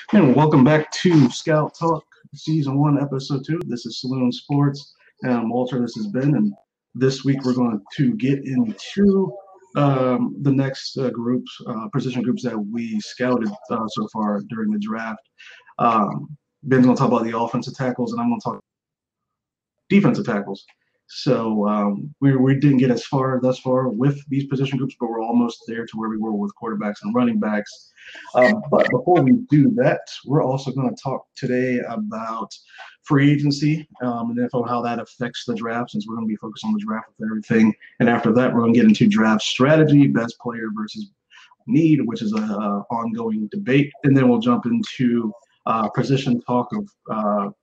And welcome back to Scout Talk, Season 1, Episode 2. This is Saloon Sports, and I'm Walter. This has been, and this week we're going to get into the next position groups that we scouted so far during the draft. Ben's going to talk about the offensive tackles, and I'm going to talk defensive tackles. So we didn't get as far thus far with these position groups, but we're almost there to where we were with quarterbacks and running backs. But before we do that, we're also going to talk today about free agency and info how that affects the draft, since we're going to be focused on the draft with everything. And after that, we're going to get into draft strategy, best player versus need, which is an ongoing debate. And then we'll jump into position talk of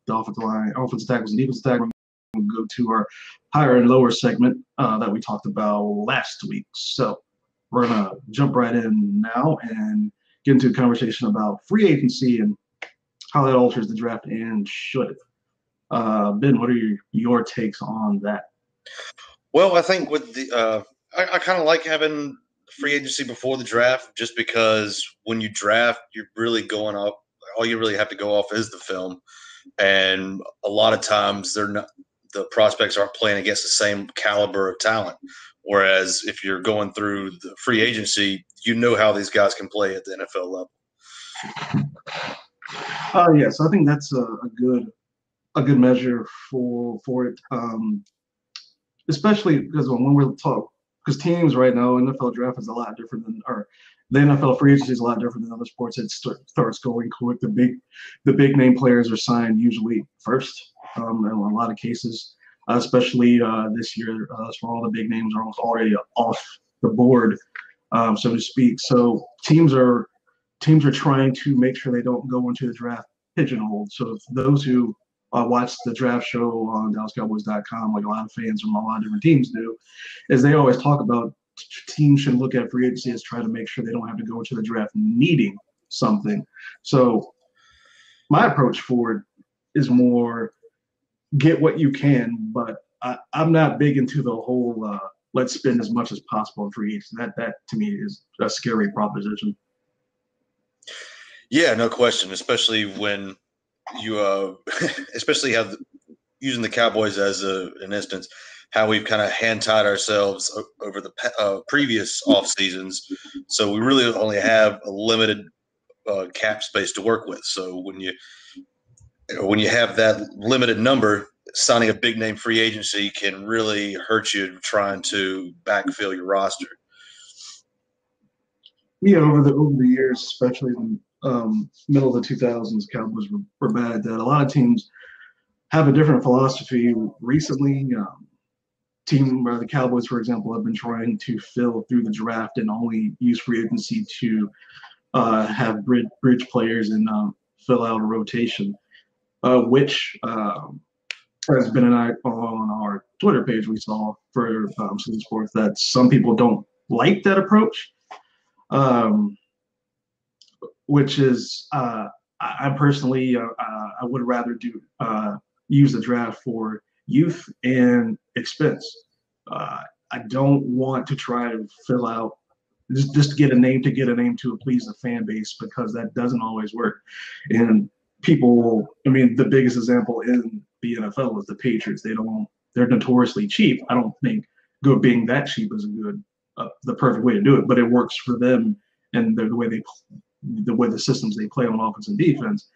the offensive line, offensive tackles and defensive tackles. We'll go to our higher and lower segment that we talked about last week. So we're going to jump right in now and get into a conversation about free agency and how that alters the draft and should it. Ben, what are your takes on that? Well, I think with the I kind of like having free agency before the draft, just because when you draft, you're really going up. All you really have to go off is the film, and a lot of times the prospects aren't playing against the same caliber of talent. Whereas if you're going through the free agency, you know how these guys can play at the NFL level. Yes, I think that's a good measure for it, especially because when we're talking, because teams right now, NFL draft is a lot different than, or the NFL free agency is a lot different than other sports. It starts going quick. The big name players are signed usually first. In a lot of cases, especially this year, for all the big names are almost already off the board, so to speak. So teams are trying to make sure they don't go into the draft pigeonholed. So if those who watch the draft show on DallasCowboys.com, like a lot of fans from a lot of different teams do, is they always talk about teams should look at free agency as trying to make sure they don't have to go into the draft needing something. So my approach for it is more get what you can, but I'm not big into the whole let's spend as much as possible in free agency. That to me is a scary proposition. Yeah, no question, especially when you especially have using the Cowboys as an instance, how we've kind of hand-tied ourselves over the previous off seasons. So we really only have a limited cap space to work with. So when you have that limited number, signing a big name free agency can really hurt you trying to backfill your roster. Yeah, over the years, especially in middle of the 2000s, Cowboys were bad at that. A lot of teams have a different philosophy recently. The Cowboys, for example, have been trying to fill through the draft and only use free agency to have bridge players and fill out a rotation, which has been an eye on our Twitter page we saw for Saloon Sports that some people don't like that approach, which is I personally I would rather use the draft for youth and expense. I don't want to try to fill out just to get a name to please the fan base, because that doesn't always work. And people, I mean, the biggest example in the NFL is the Patriots. They're notoriously cheap. I don't think being that cheap is the perfect way to do it, but it works for them and the way the systems they play on offense and defense.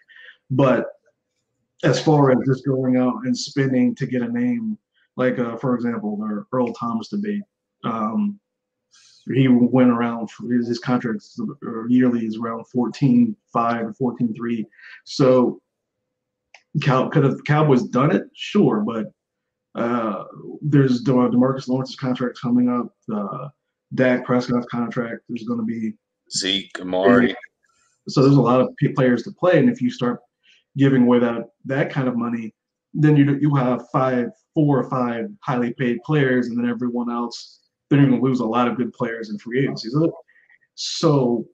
But as far as just going out and spending to get a name, like for example, the Earl Thomas debate, he went around for his contract yearly is around 14.5 or 14.3. So could have the Cowboys done it? Sure, but there's DeMarcus Lawrence's contract coming up. Dak Prescott's contract. There's going to be Zeke, Amari. So there's a lot of players to play, and if you start giving away that kind of money, then you have 4 or 5 highly paid players, and then everyone else. Then you're going to lose a lot of good players in free agency. So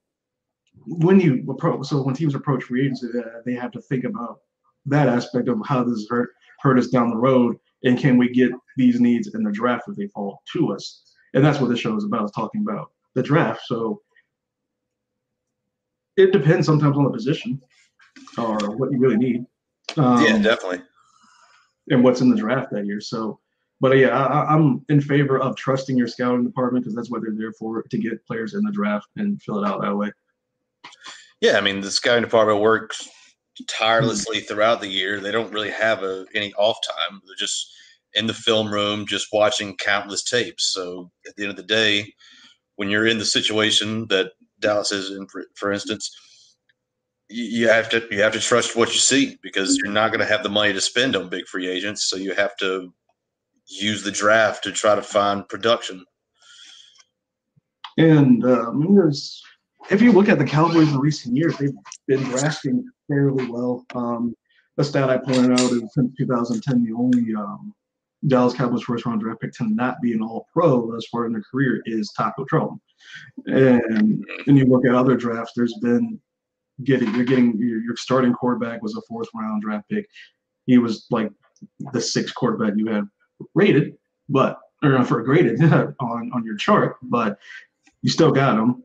when teams approach free agency, they have to think about that aspect of how this hurt us down the road, and can we get these needs in the draft if they fall to us? And that's what this show is about, is talking about the draft. So it depends sometimes on the position. or what you really need. Yeah, definitely. And what's in the draft that year. So, but yeah, I'm in favor of trusting your scouting department because that's what they're there for, to get players in the draft and fill it out that way. Yeah, I mean, the scouting department works tirelessly throughout the year. They don't really have any off time. They're just in the film room, just watching countless tapes. So at the end of the day, when you're in the situation that Dallas is in, for instance, you have to trust what you see because you're not going to have the money to spend on big free agents. So you have to use the draft to try to find production. And if you look at the Cowboys in recent years, they've been drafting fairly well. A stat I pointed out is since 2010, the only Dallas Cowboys first round draft pick to not be an all pro thus far in their career is Taco Trump. And you look at other drafts, there's been your starting quarterback was a fourth round draft pick. He was like the sixth quarterback you had rated, but or for graded on your chart, but you still got him.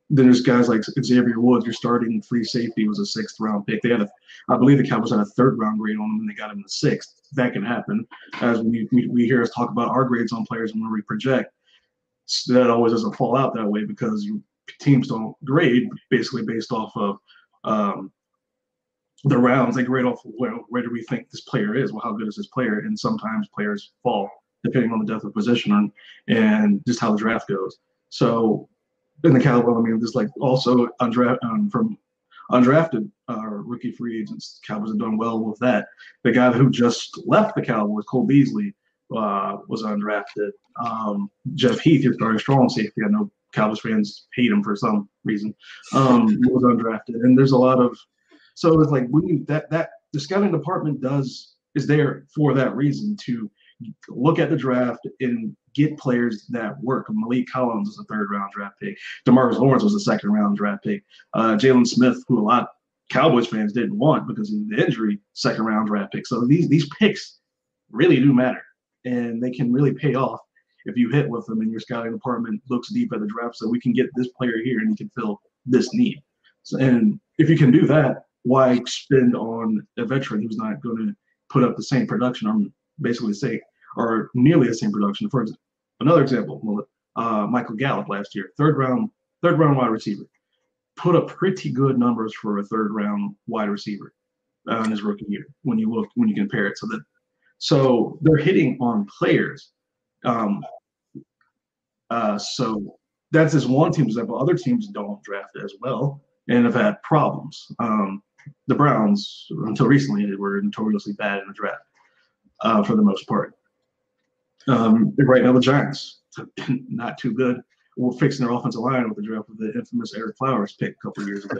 Then there's guys like Xavier Woods. Your starting free safety was a sixth round pick. I believe the Cowboys had a third round grade on him, and they got him in the sixth. That can happen. As we hear us talk about our grades on players and when we project, that always doesn't fall out that way because teams don't grade basically based off of the rounds. They grade off of where do we think this player is? Well, how good is this player? And sometimes players fall depending on the depth of position and just how the draft goes. So in the Cowboys, I mean, there's like also from undrafted rookie free agents. Cowboys have done well with that. The guy who just left the Cowboys, Cole Beasley, was undrafted. Jeff Heath, your starting strong safety, I know Cowboys fans hate him for some reason, was undrafted. And there's a lot of so it's like that the scouting department is there for that reason, to look at the draft and get players that work. Malik Collins was a third round draft pick. DeMarcus Lawrence was a second round draft pick. Jalen Smith, who a lot of Cowboys fans didn't want because of the injury, second round draft pick. So these picks really do matter, and they can really pay off if you hit with them and your scouting department looks deep at the draft. So we can get this player here and he can fill this need. So, and if you can do that, why spend on a veteran who's not going to put up the same production or basically say or nearly the same production? For another example, Michael Gallup last year, third round wide receiver, put up pretty good numbers for a third round wide receiver in his rookie year when you compare it. So they're hitting on players. So that's just one team's example. Other teams don't draft as well and have had problems. The Browns, until recently, were notoriously bad in the draft for the most part. Right now, the Giants have been not too good. We're fixing their offensive line with the draft with the infamous Eric Flowers pick a couple of years ago.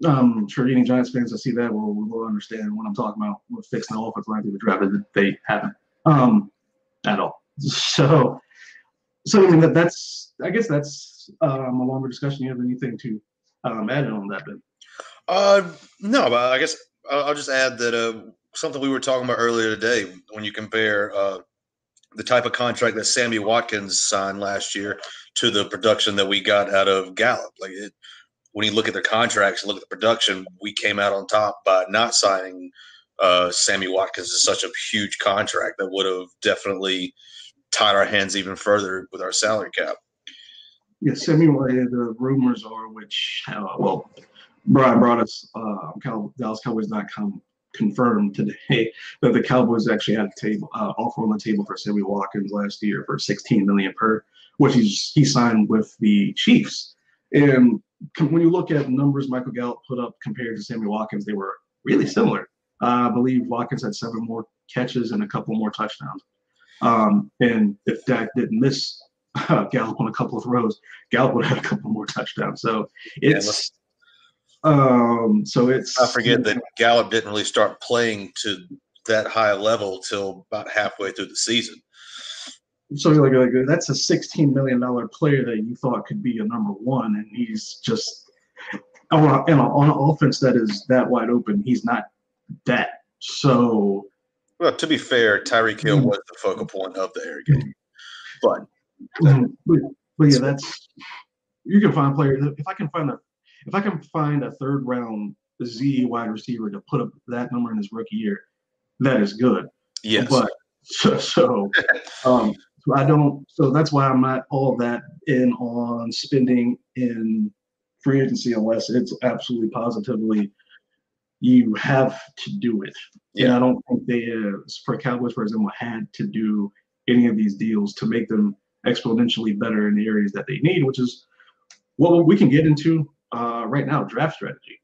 I'm sure any Giants fans that see that will understand what I'm talking about with fixing the offensive line through the draft. They haven't at all. So I mean I guess that's a longer discussion. You have anything to add on that, Ben? No, but I guess I'll just add that something we were talking about earlier today when you compare the type of contract that Sammy Watkins signed last year to the production that we got out of Gallup. When you look at their contracts and look at the production, we came out on top by not signing Sammy Watkins to such a huge contract that would have definitely tied our hands even further with our salary cap. Yeah, Sammy, the rumors are, Brian brought us DallasCowboys.com confirmed today that the Cowboys actually had a offer on the table for Sammy Watkins last year for $16 million per, which he signed with the Chiefs. And when you look at numbers Michael Gallup put up compared to Sammy Watkins, they were really similar. I believe Watkins had 7 more catches and a couple more touchdowns. And if Dak didn't miss Gallup on a couple of throws, Gallup would have had a couple more touchdowns. So it's I forget that Gallup didn't really start playing to that high level till about halfway through the season. So like that's a $16 million player that you thought could be a number one, and he's just on an offense that is that wide open. He's not that. So, well, to be fair, Tyreek Hill was the focal point of the air game, but yeah, that's you can find players. If I can find if I can find a third round Z wide receiver to put up that number in his rookie year, that is good. Yes. But so I don't. So that's why I'm not all that in on spending in free agency unless it's absolutely positively you have to do it. And Yeah. I don't think they, for Cowboys, for example, had to do any of these deals to make them exponentially better in the areas that they need, which is what we can get into right now, draft strategy.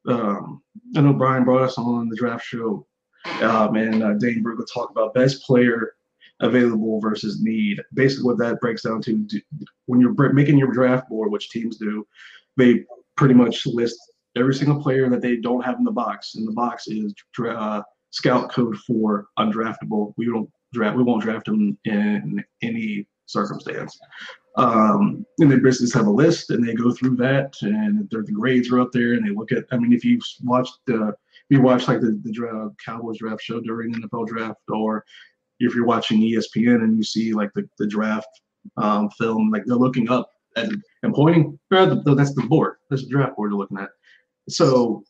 I know Brian brought us on the draft show. Dane Brugler talked about best player available versus need. Basically, what that breaks down to, when you're making your draft board, which teams do, they pretty much list every single player that they don't have in the box. And the box is scout code for undraftable. We won't draft them in any circumstance. And they basically have a list, and they go through that, and the grades are up there, and they look at. I mean, if you watch like the Cowboys draft show during the NFL draft, or if you're watching ESPN and you see like the draft film, like they're looking up and pointing. That's the board. That's the draft board they're looking at. So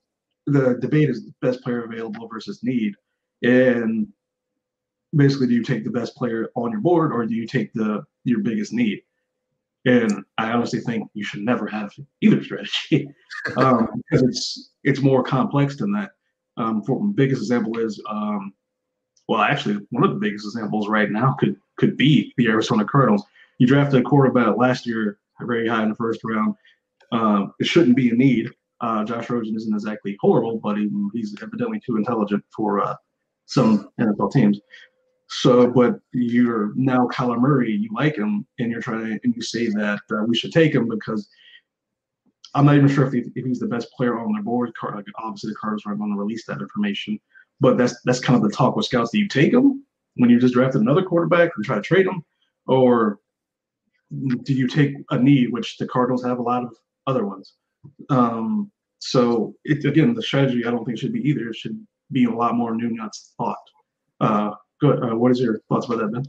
the debate is best player available versus need, and basically, do you take the best player on your board, or do you take your biggest need? And I honestly think you should never have either strategy because it's more complex than that. For the biggest example is, actually, one of the biggest examples right now could be the Arizona Cardinals. You drafted a quarterback last year, very high in the first round. It shouldn't be a need. Josh Rosen isn't exactly horrible, but he's evidently too intelligent for some NFL teams. So, but you're now Kyler Murray, you like him, and you say that we should take him because I'm not even sure if he's the best player on their board. Obviously, the Cardinals aren't going to release that information, but that's kind of the talk with scouts. Do you take him when you just drafted another quarterback and try to trade him, or do you take a need, which the Cardinals have a lot of other ones? So again, the strategy I don't think should be either. It should be a lot more nuanced thought. Good. What is your thoughts about that, Ben?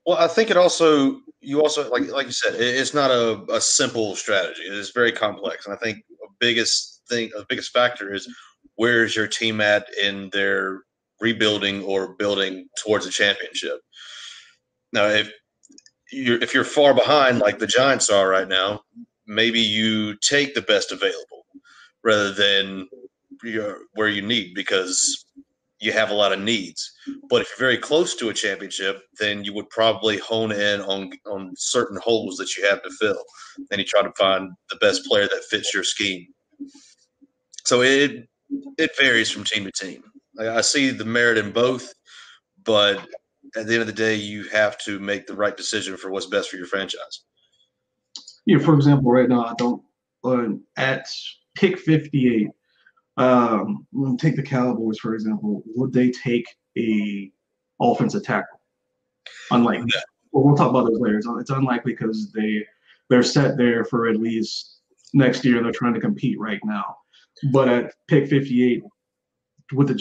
Well, I think you also like you said, it's not a simple strategy. It is very complex, and I think the biggest factor is where's your team at in their rebuilding or building towards a championship. Now, if you're far behind, like the Giants are right now, maybe you take the best available rather than where you need because you have a lot of needs. But if you're very close to a championship, then you would probably hone in on certain holes that you have to fill. And you try to find the best player that fits your scheme. So it varies from team to team. I see the merit in both, but at the end of the day, you have to make the right decision for what's best for your franchise. Yeah, for example, right now I don't at pick 58. Take the Cowboys for example. Would they take a offensive tackle? Unlikely. No. Well, we'll talk about those later. It's unlikely because they're set there for at least next year. They're trying to compete right now. But at pick 58, the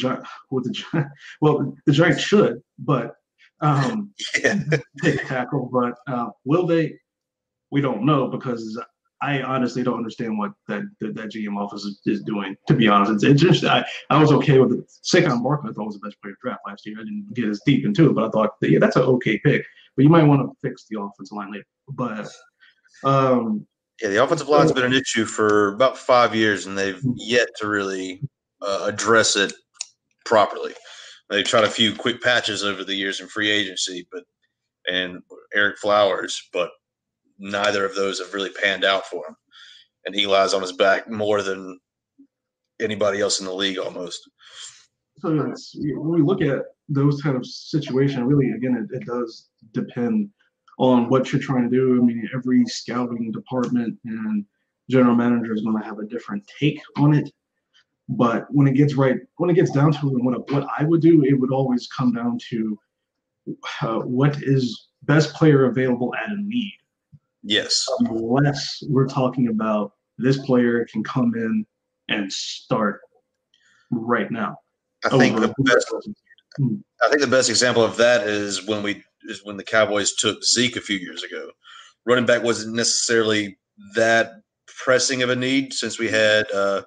Giants should, but take a tackle. But will they? We don't know because I honestly don't understand what that GM office is doing. To be honest, it's just I was okay with it. Saquon Barkley, I thought was the best player draft last year. I didn't get as deep into it, but I thought that's an okay pick. But you might want to fix the offensive line later. But the offensive line's been an issue for about 5 years, and they've yet to really address it properly. They tried a few quick patches over the years in free agency, and Eric Flowers, but neither of those have really panned out for him. And Eli's on his back more than anybody else in the league almost. So when we look at those kind of situations, really, again, it does depend on what you're trying to do. I mean, every scouting department and general manager is going to have a different take on it. But when it gets down to what I would do, it would always come down to what is best player available at a need. Yes. Unless we're talking about this player can come in and start right now. I think the best example of that is when the Cowboys took Zeke a few years ago. Running back wasn't necessarily that pressing of a need since we had Darren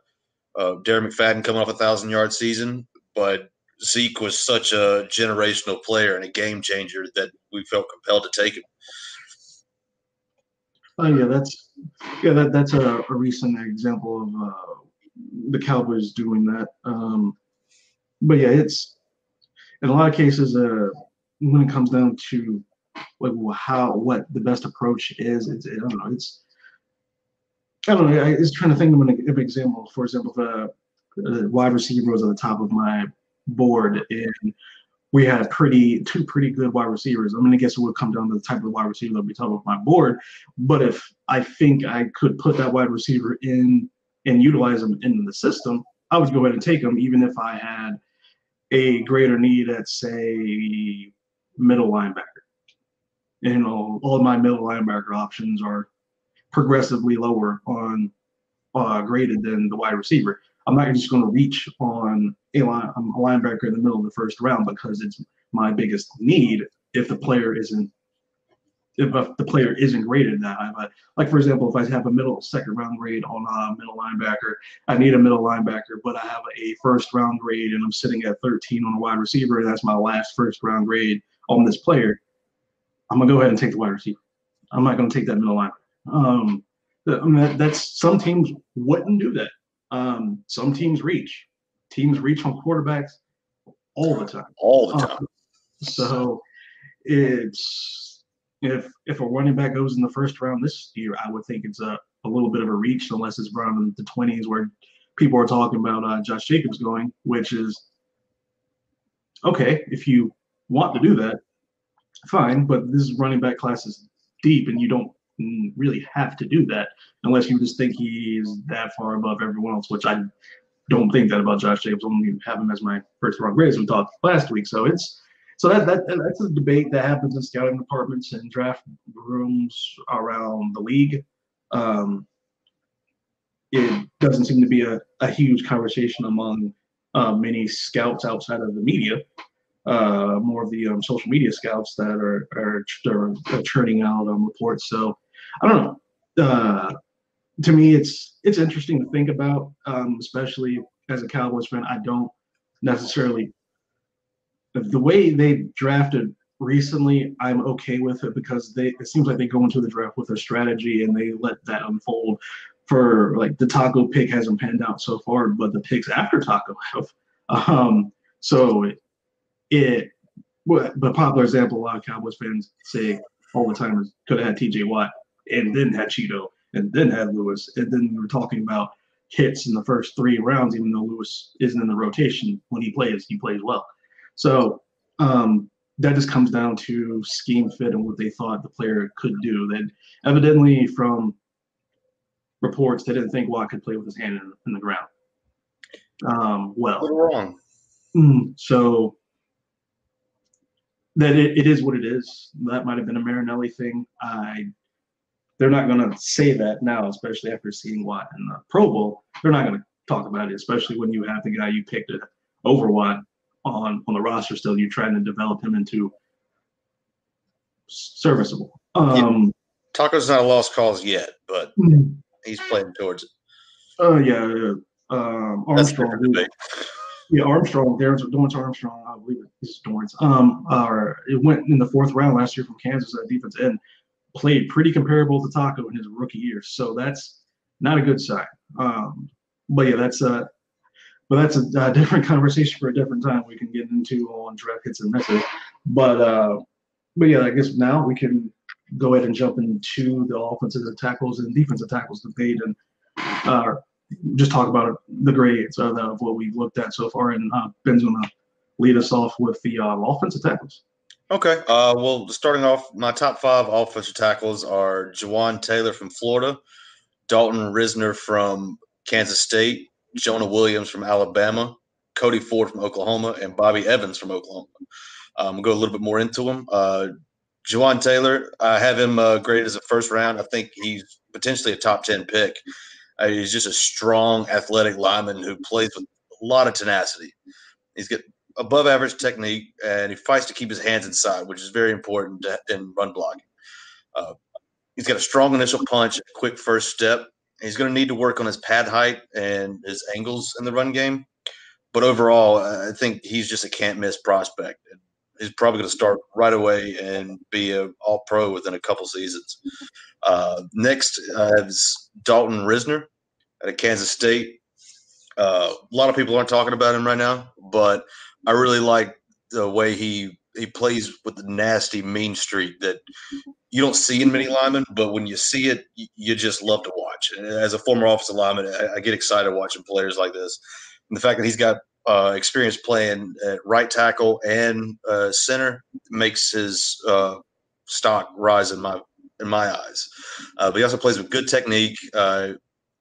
McFadden coming off a 1,000-yard season, but Zeke was such a generational player and a game changer that we felt compelled to take him. Oh yeah, that's a recent example of the Cowboys doing that. But yeah, it's in a lot of cases when it comes down to like what the best approach is. I don't know. I don't know. I was trying to think of an example. For example, the wide receiver was at the top of my board, and we had two pretty good wide receivers. I mean, I guess it would come down to the type of wide receiver that would be top of my board. But if I think I could put that wide receiver in and utilize them in the system, I would go ahead and take them, even if I had a greater need at, say, middle linebacker. You know, all of my middle linebacker options are progressively lower on graded than the wide receiver. I'm not just going to reach on a linebacker in the middle of the first round because it's my biggest need if the player isn't graded that high. But like for example, if I have a middle second round grade on a middle linebacker, I need a middle linebacker, but I have a first round grade and I'm sitting at 13 on a wide receiver, and that's my last first round grade on this player. I'm gonna go ahead and take the wide receiver. I'm not gonna take that middle linebacker. I mean, that's some teams wouldn't do that. Some teams reach. Teams reach on quarterbacks all the time. All the time. So it's if a running back goes in the first round this year, I would think it's a little bit of a reach, unless it's around in the 20s where people are talking about Josh Jacobs going, which is okay if you want to do that, fine. But this running back class is deep, and you don't really have to do that unless you just think he's that far above everyone else, which I don't think that about Josh Jacobs. I only have him as my first round grade, as we talked last week. So that's a debate that happens in scouting departments and draft rooms around the league. It doesn't seem to be a huge conversation among many scouts outside of the media. More of the social media scouts that are churning out reports. So I don't know. To me, it's interesting to think about, especially as a Cowboys fan. I don't necessarily the way they drafted recently. I'm okay with it because it seems like they go into the draft with a strategy and they let that unfold. For like the Taco pick hasn't panned out so far, but the picks after Taco have. So but popular example, a lot of Cowboys fans say all the time is could have had TJ Watt and then had Cheeto and then had Lewis. And then we were talking about hits in the first 3 rounds, even though Lewis isn't in the rotation. When he plays well. So that just comes down to scheme fit and what they thought the player could do. That evidently from reports, they didn't think Watt could play with his hand in the ground. Well, a little wrong. So that it is what it is. That might have been a Marinelli thing. They're not going to say that now, especially after seeing Watt in the Pro Bowl. They're not going to talk about it, especially when you have the guy you picked over Watt on the roster still. You're trying to develop him into serviceable. Taco's not a lost cause yet, but he's playing towards it. Oh, yeah. Armstrong. Yeah, Armstrong, Dorrance Armstrong, I believe it's Dorrance. It went in the 4th round last year from Kansas at defense end. Played pretty comparable to Taco in his rookie year, so that's not a good sign. But yeah, that's a different conversation for a different time. We can get into on draft hits and misses. But yeah, I guess now we can go ahead and jump into the offensive tackles and defensive tackles debate and just talk about the grades of what we've looked at so far. And Ben's going to lead us off with the offensive tackles. Okay. Well, starting off, my top 5 offensive tackles are Jawan Taylor from Florida, Dalton Risner from Kansas State, Jonah Williams from Alabama, Cody Ford from Oklahoma, and Bobby Evans from Oklahoma. We'll go a little bit more into them. Jawan Taylor, I have him graded as a first round. I think he's potentially a top 10 pick. He's just a strong, athletic lineman who plays with a lot of tenacity. He's got above average technique, and he fights to keep his hands inside, which is very important in run blocking. He's got a strong initial punch, quick first step. He's going to need to work on his pad height and his angles in the run game. But overall, I think he's just a can't miss prospect. He's probably going to start right away and be an all pro within a couple seasons. Next is Dalton Risner at Kansas State. A lot of people aren't talking about him right now, but I really like the way he plays with the nasty, mean streak that you don't see in many linemen, but when you see it, you just love to watch. And as a former offensive lineman, I get excited watching players like this. And the fact that he's got experience playing at right tackle and center makes his stock rise in my eyes. But he also plays with good technique.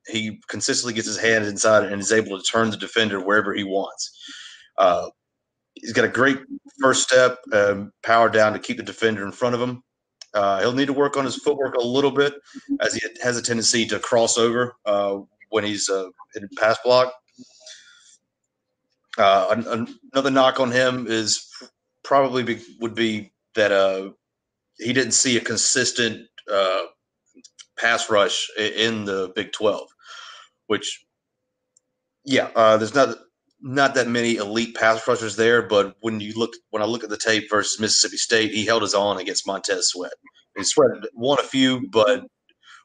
He consistently gets his hand inside and is able to turn the defender wherever he wants. He's got a great first step, power down to keep the defender in front of him. He'll need to work on his footwork a little bit, as he has a tendency to cross over when he's in pass block. Another knock on him is would be that he didn't see a consistent pass rush in the Big 12, which, there's not that many elite pass rushers there. But when I look at the tape versus Mississippi State, he held his own against Montez Sweat. Sweat won a few, but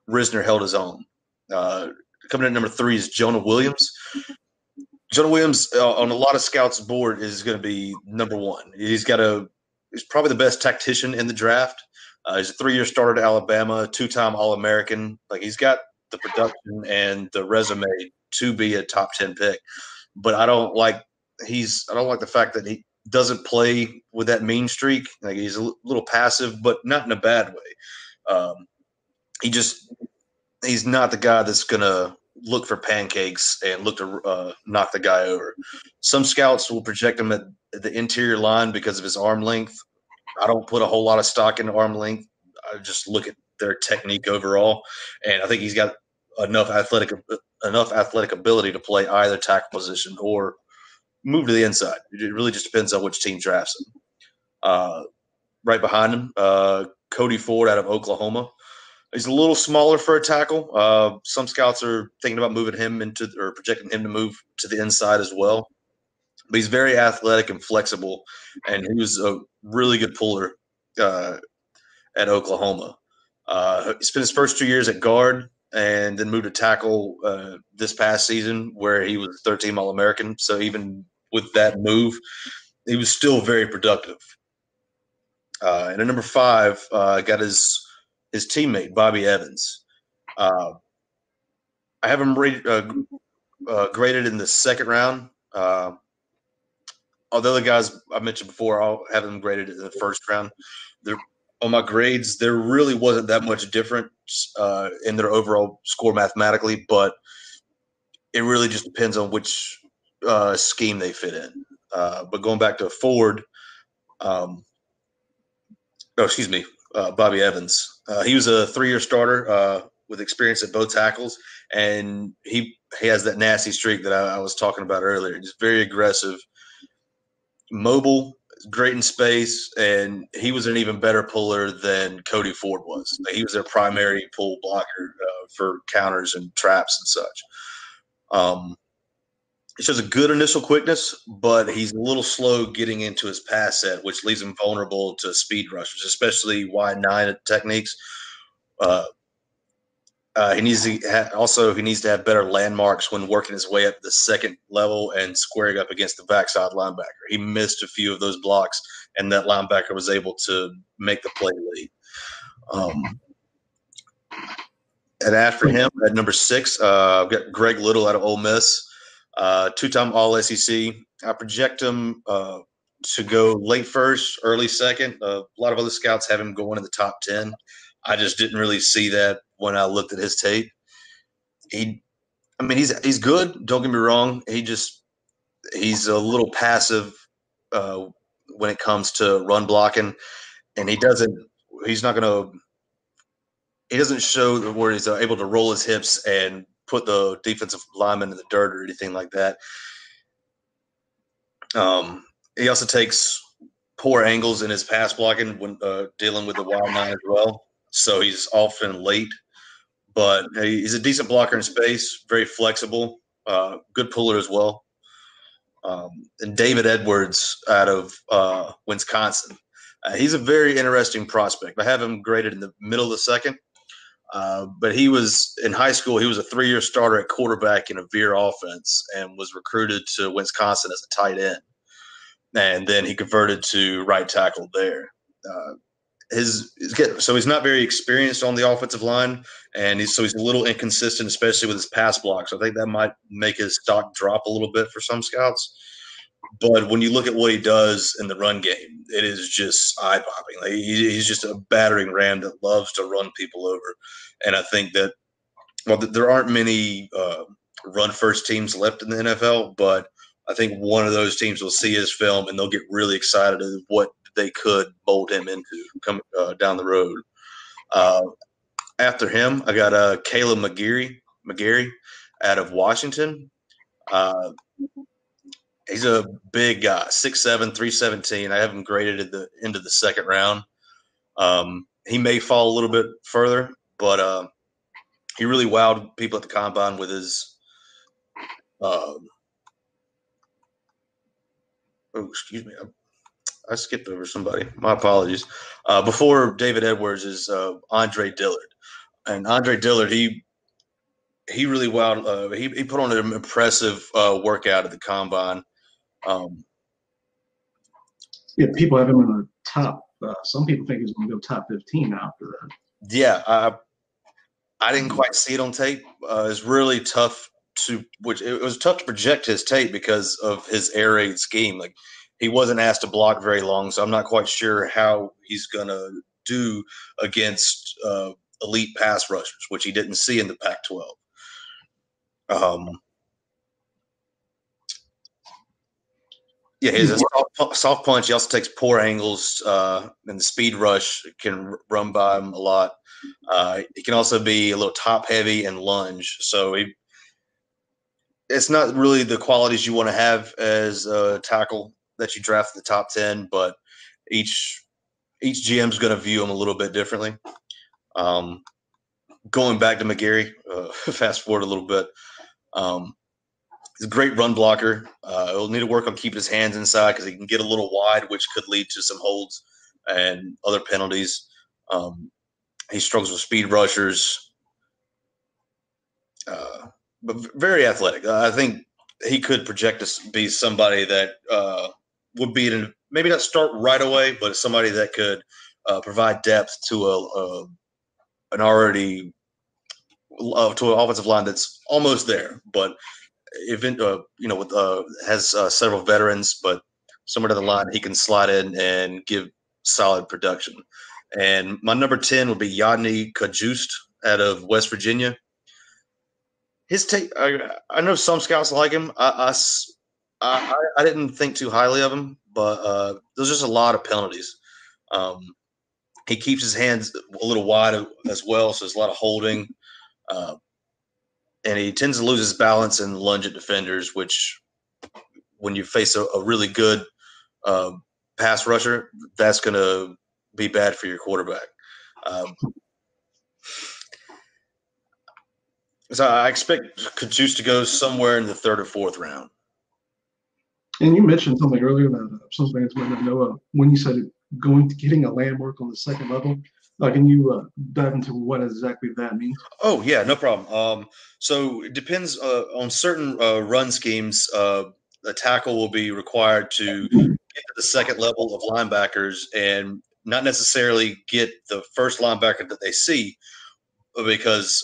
Risner held his own. Coming in at number 3 is Jonah Williams. Jonah Williams on a lot of scouts' board is going to be number 1. He's probably the best tactician in the draft. He's a 3-year starter at Alabama, 2-time All-American. Like, he's got the production and the resume to be a top 10 pick. But I don't like the fact that he doesn't play with that mean streak. Like, he's a little passive, but not in a bad way. He's not the guy that's going to look for pancakes and look to knock the guy over. Some scouts will project him at the interior line because of his arm length. I don't put a whole lot of stock into arm length. I just look at their technique overall, and I think he's got enough athletic ability to play either tackle position or move to the inside. It really just depends on which team drafts him. Right behind him, Cody Ford out of Oklahoma. He's a little smaller for a tackle. Some scouts are thinking about moving him or projecting him to move to the inside as well. But he's very athletic and flexible, and he was a really good puller at Oklahoma. He spent his first 2 years at guard and then moved to tackle this past season, where he was third-team All-American. So even with that move, he was still very productive. And at number 5, got his teammate, Bobby Evans. I have him graded in the second round. Although the guys I mentioned before, I'll have them graded in the first round. On my grades, there really wasn't that much difference in their overall score mathematically, but it really just depends on which scheme they fit in. But going back to Ford, Bobby Evans. He was a 3-year starter with experience at both tackles, and he has that nasty streak that I was talking about earlier. He's very aggressive, mobile, great in space, and he was an even better puller than Cody Ford was. He was their primary pull blocker for counters and traps and such. He shows a good initial quickness, but he's a little slow getting into his pass set, which leaves him vulnerable to speed rushers, especially wide 9 techniques. He needs to have better landmarks when working his way up the second level and squaring up against the backside linebacker. He missed a few of those blocks, and that linebacker was able to make the play late. And after him, at number 6, I've got Greg Little out of Ole Miss, 2-time All-SEC. I project him to go late first, early second. A lot of other scouts have him going in the top 10. I just didn't really see that when I looked at his tape. He's good. Don't get me wrong. He's a little passive when it comes to run blocking, and he doesn't show where he's able to roll his hips and put the defensive lineman in the dirt or anything like that. He also takes poor angles in his pass blocking when dealing with the wide 9 as well. So he's often late. but he's a decent blocker in space, very flexible, good puller as well. And David Edwards out of Wisconsin. He's a very interesting prospect. I have him graded in the middle of the second. But he was in high school. He was a 3-year starter at quarterback in a veer offense and was recruited to Wisconsin as a tight end. And then he converted to right tackle there. So he's not very experienced on the offensive line, and he's a little inconsistent, especially with his pass blocks. So I think that might make his stock drop a little bit for some scouts. But when you look at what he does in the run game, it is just eye-popping. Like he's just a battering ram that loves to run people over. And I think that, well, there aren't many run-first teams left in the NFL, but I think one of those teams will see his film and they'll get really excited at what they could mold him into coming down the road. After him, I got Caleb McGarry out of Washington. He's a big guy, 6'7", 317. I have him graded at the end of the second round. He may fall a little bit further, but he really wowed people at the combine with his excuse me. I skipped over somebody. My apologies. Before David Edwards is Andre Dillard. And Andre Dillard, he really wowed. He put on an impressive workout at the combine. Yeah, people have him in the top. Some people think he's going to go top 15 after that. Yeah, I didn't quite see it on tape. It's really tough it was tough to project his tape because of his air raid scheme. Like he wasn't asked to block very long, so I'm not quite sure how he's going to do against elite pass rushers, which he didn't see in the Pac-12. Yeah, he has a soft punch. He also takes poor angles, and the speed rush can run by him a lot. He can also be a little top heavy and lunge. So it's not really the qualities you want to have as a tackle that you draft in the top 10, but each GM is going to view him a little bit differently. Going back to McGarry, fast forward a little bit. He's a great run blocker. He'll need to work on keeping his hands inside because he can get a little wide, which could lead to some holds and other penalties. He struggles with speed rushers, but very athletic. I think he could project to be somebody that would be maybe not start right away, but somebody that could provide depth to an already to an offensive line that's almost there, but has several veterans, but somewhere down the line he can slide in and give solid production. And my number 10 would be Yadni Kajust out of West Virginia. His take, I know some scouts like him. I didn't think too highly of him, but there's just a lot of penalties. He keeps his hands a little wide as well, so there's a lot of holding. And he tends to lose his balance and lunge at defenders, which when you face a really good pass rusher, that's going to be bad for your quarterback. So I expect Kajus to go somewhere in the third or fourth round. And you mentioned something earlier that some fans might not know. When you said getting a landmark on the second level, can you dive into what exactly that means? Oh, yeah, no problem. So it depends on certain run schemes. The tackle will be required to get to the second level of linebackers and not necessarily get the first linebacker that they see, because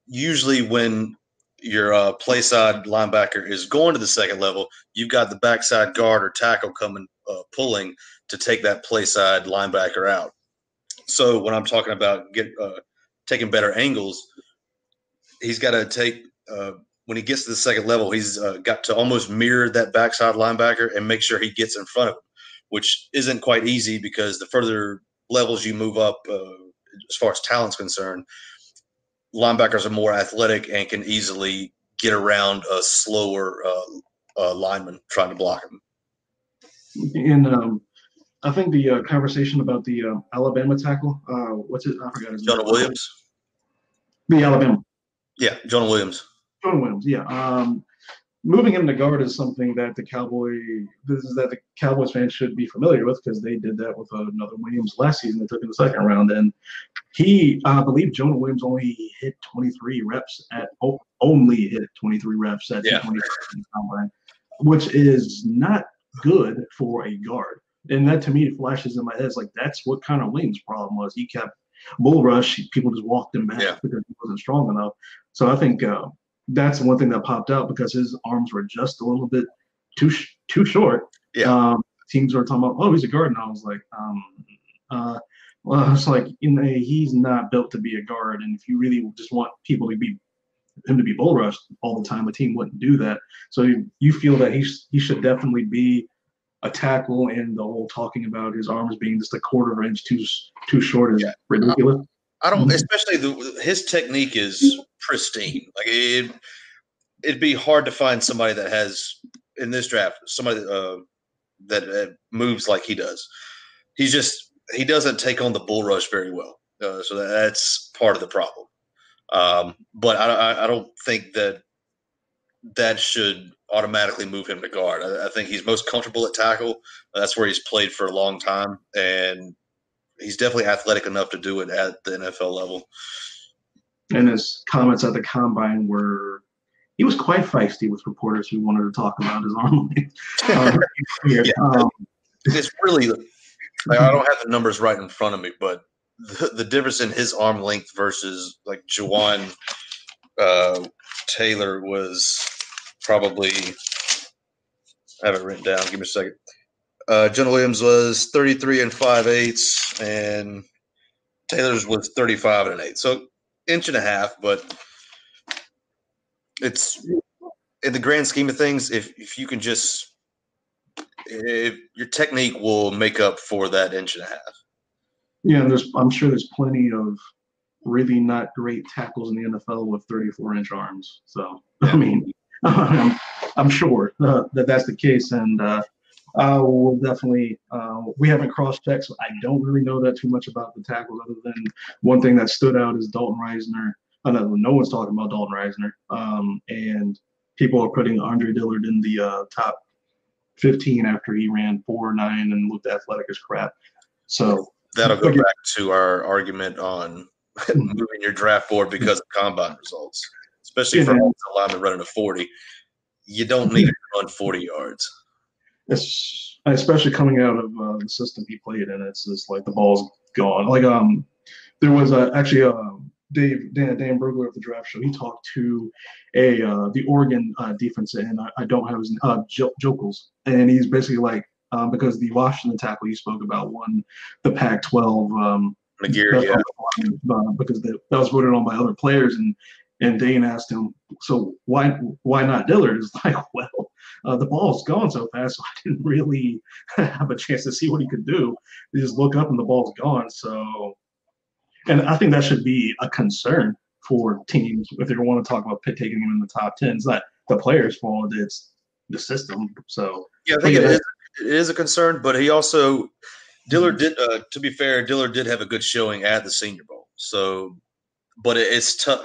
usually when your play side linebacker is going to the second level, you've got the backside guard or tackle coming pulling to take that play side linebacker out. So when I'm talking about taking better angles, he's got to take when he gets to the second level, he's got to almost mirror that backside linebacker and make sure he gets in front of him, which isn't quite easy because the further levels you move up, as far as talent's concerned, linebackers are more athletic and can easily get around a slower lineman trying to block him. And I think the conversation about the Alabama tackle, what's it? I forgot his name. Jonah Williams. The Alabama. Yeah, Jonah Williams. Jonah Williams, yeah. Moving him to guard is something that the Cowboys fans should be familiar with because they did that with another Williams last season. They took in the second round, and I believe Jonah Williams only hit 23 reps at only hit 23 reps at 225 combine, which is not good for a guard. And that to me flashes in my head. It's like that's what kind of Williams' problem was. He kept bull rush. People just walked him back because he wasn't strong enough. So I think that's one thing that popped out because his arms were just a little bit too short. Yeah. Teams were talking about, oh, he's a guard, and I was like, well, it's like he's not built to be a guard, and if you really just want people to be him to be bull rushed all the time, a team wouldn't do that. So you feel that he should definitely be a tackle, and the whole talking about his arms being just a quarter inch too short is ridiculous. I don't, especially his technique is pristine. Like it'd be hard to find somebody that has in this draft somebody that moves like he does. He doesn't take on the bull rush very well, so that's part of the problem. But I don't think that should automatically move him to guard. I think he's most comfortable at tackle. That's where he's played for a long time, and he's definitely athletic enough to do it at the NFL level. And his comments at the combine he was quite feisty with reporters who wanted to talk about his arm length. It's really like, I don't have the numbers right in front of me, but the difference in his arm length versus like Juwan Taylor was probably – I have it written down. Give me a second. Jonah Williams was 33 and 5/8, and Taylor's was 35 and 1/8. So inch and a half, but it's in the grand scheme of things, if you can just – if your technique will make up for that inch and a half. Yeah, and I'm sure there's plenty of really not great tackles in the NFL with 34-inch arms. So, yeah. I mean, I'm sure that that's the case, and we'll definitely we haven't cross-checked, so I don't really know that too much about the tackles other than one thing that stood out is Dalton Reisner. No one's talking about Dalton Reisner, and people are putting Andre Dillard in the top 15 after he ran 4.9 and looked athletic as crap. So that'll go back to our argument on moving your draft board because of combine results, especially for a lineman running a 40. You don't need to run 40 yards. Especially coming out of the system he played in, it's just like the ball's gone. Like there was actually Dan Brugler of the draft show. He talked to the Oregon defense, and I don't have his Jokels, and he's basically like because the Washington tackle you spoke about won the Pac-12 McGeary, because that was voted on by other players, and Dane asked him, so why not Dillard? It's like, well, the ball's gone so fast, so I didn't really have a chance to see what he could do. You just look up and the ball's gone. So, and I think that should be a concern for teams if they want to talk about taking him in the top 10. It's not the player's fault; it's the system. So, yeah, I think it is a concern, but he also Dillard did. To be fair, Dillard did have a good showing at the Senior Bowl. So, but it's tough.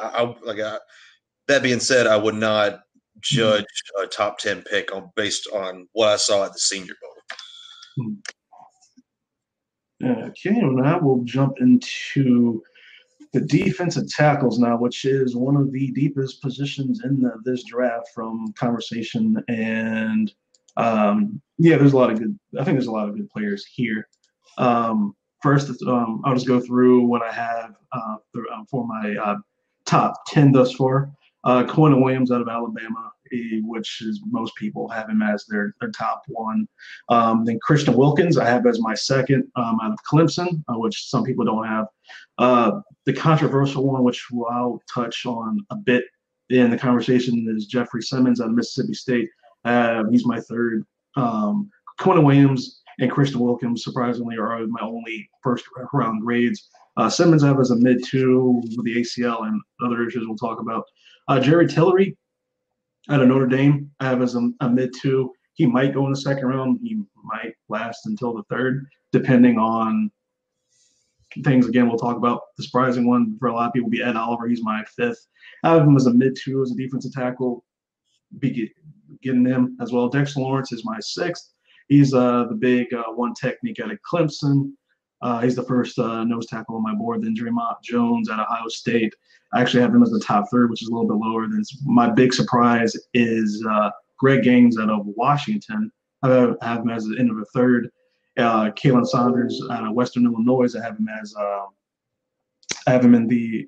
That being said, I would not judge a top 10 pick based on what I saw at the Senior Bowl. Okay, now we'll jump into the defensive tackles now, which is one of the deepest positions in this draft from conversation. And there's a lot of good. I think there's a lot of good players here. First, I'll just go through what I have for my top 10 thus far. Quentin Williams out of Alabama, which is most people have him as their top one. Then Christian Wilkins I have as my second out of Clemson, which some people don't have. The controversial one, which I'll touch on a bit in the conversation, is Jeffrey Simmons out of Mississippi State. He's my third. Quentin Williams and Christian Wilkins, surprisingly, are my only first-round grades. Simmons I have as a mid-2 with the ACL and other issues we'll talk about. Jerry Tillery out of Notre Dame I have as a mid-2. He might go in the second round. He might last until the third, depending on things again we'll talk about. The surprising one for a lot of people will be Ed Oliver. He's my fifth. I have him as a mid-2 as a defensive tackle, getting him as well. Dexter Lawrence is my sixth. He's the big one technique out of Clemson. He's the first nose tackle on my board. Then Draymond Jones at Ohio State. I actually have him as the top third, which is a little bit lower. Than my big surprise is Greg Gaines out of Washington. I have him as the end of a third. Kalen Saunders out of Western Illinois. I have him in the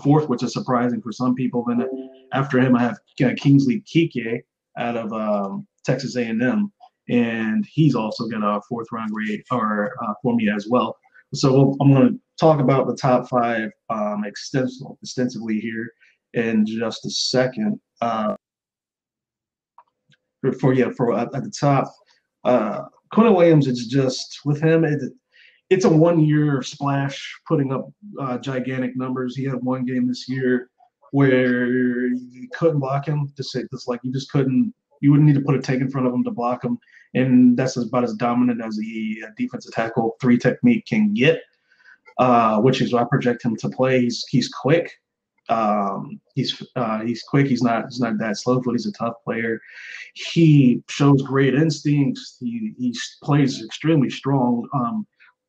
fourth, which is surprising for some people. Then after him, I have Kingsley Keke out of Texas A&M, and he's also got a fourth round grade for me as well. So I'm going to talk about the top five extensively here in just a second. At the top, Quentin Williams. It's just with him. It's a 1 year splash, putting up gigantic numbers. He had one game this year where you couldn't block him. You just couldn't. You wouldn't need to put a take in front of him to block him, and that's about as dominant as a defensive tackle 3 technique can get. Which is what I project him to play. He's quick. He's quick. He's not that slow, but he's a tough player. He shows great instincts. He plays extremely strong.